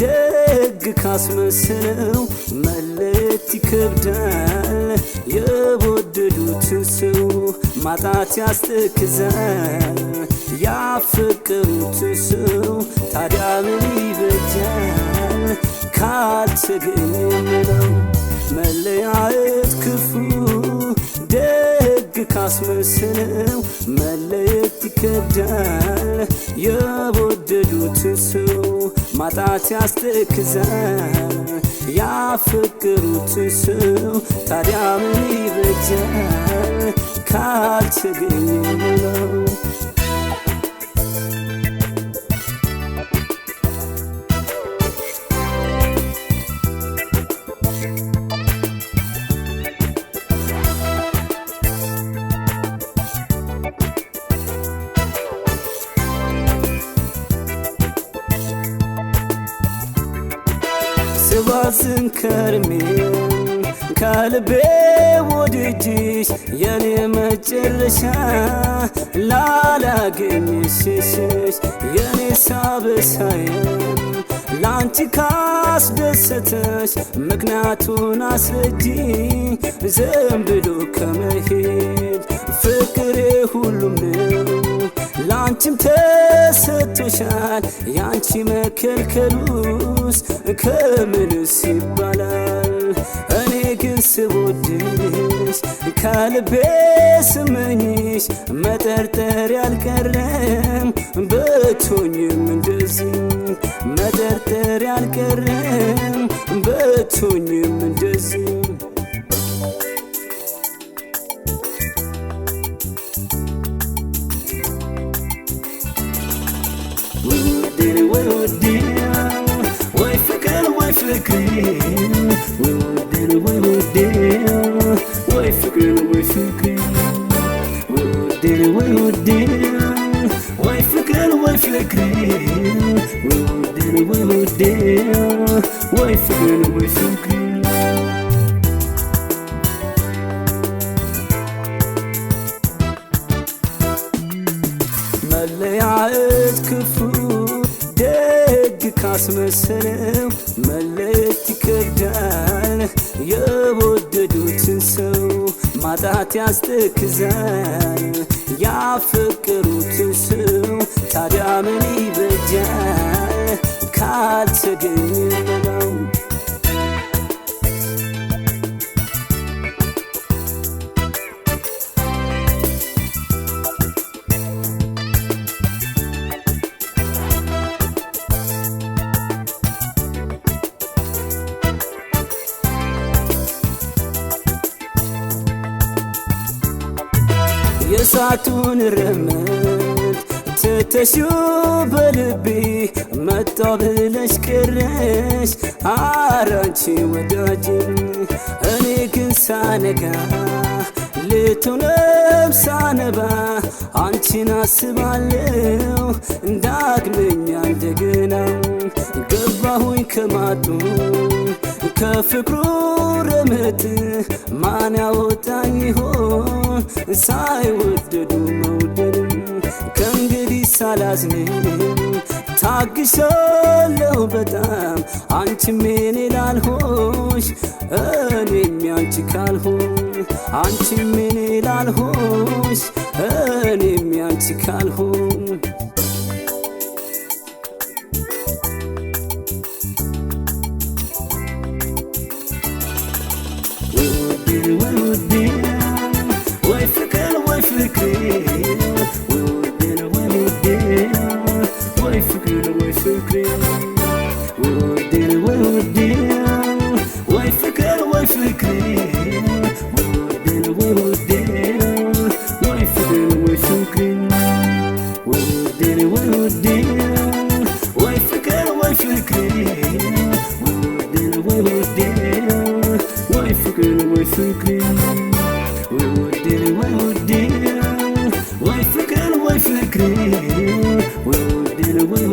ደግ ካስመሰለው መለየት ይከብዳል። የወደዱትን ሰው ማጣት ያስተክዛል። ያፈቀሩትን ሰው ታዲያ ምን ይበጃል? ካልተገኘ ምነው መለያየት ክፉ ደግ ካስመሰለው መለየት ይከብዳል። የወደዱትን ሰው ማጣት ያስተክዛል። ያፈቀሩትን ሰው ታዲያ ምን ይበጃል? ካልተገኘ ምነው ስባዝን ከርሜ ከልቤ ወድጅሽ የኔ መጨረሻ ላላገኝሽ የኔ ሳበሳዬን ላንቺ ካስደሰተሽ ምክንያቱን አስረጂ። ዝም ብሎ ከመሄድ ፍቅሬ ሁሉም ነው ላንቺም ተሰጥቶሻል። ያንቺ መከልከሉስ ከምንስ ይባላል? እኔ ግን ስወድሽ ከልቤ ስመኝሽ መጠርጠር ያልቀረም ብትሆኝም እንደዚህ መጠርጠር ያልቀረም ብትሆኝም እንደዚህ መለያየት ክፉ ደግ ካስመሰለው መለየት ይከብዳል። የወደዱትን ሰው ማጣት ያስተክዛል። ያፈቀሩትን ሰው ታዲያ ምን ይበጃል? ካልተገኘ ምነው የእሳቱን ረመት ትተሽው በልቤ መጣሁ ብለሽ ቀረሽ። ኧረ አንቺ ወዳጅ እኔ ግን ሳነጋ ሌቱንም ሳነባ አንቺን አስባለሁ። ዳግመኛ እንደገና ገባሁኝ ከማጡ ከፍቅሩ ረመት ማን ያወጣኝ ይሆን? ሳይወደዱ መውደድ ከእንግዲህ ሳላዝንም ታግሻለሁ በጣም አንቺም የኔ ላልሆንሽ እኔም ያንቺ ካልሆን አንቺም የኔ ላልሆንሽ እኔም ያንቺ ካልሆን ውዴ ወይ ፍቅር ወይ ፍቅር ወይ ውዴ ወይ ፍቅር ወይ ፍቅር ወይ ውዴ ወይ ውዴ ወይ ፍቅር ወይ ፍቅር ወይ ውዴ ወይ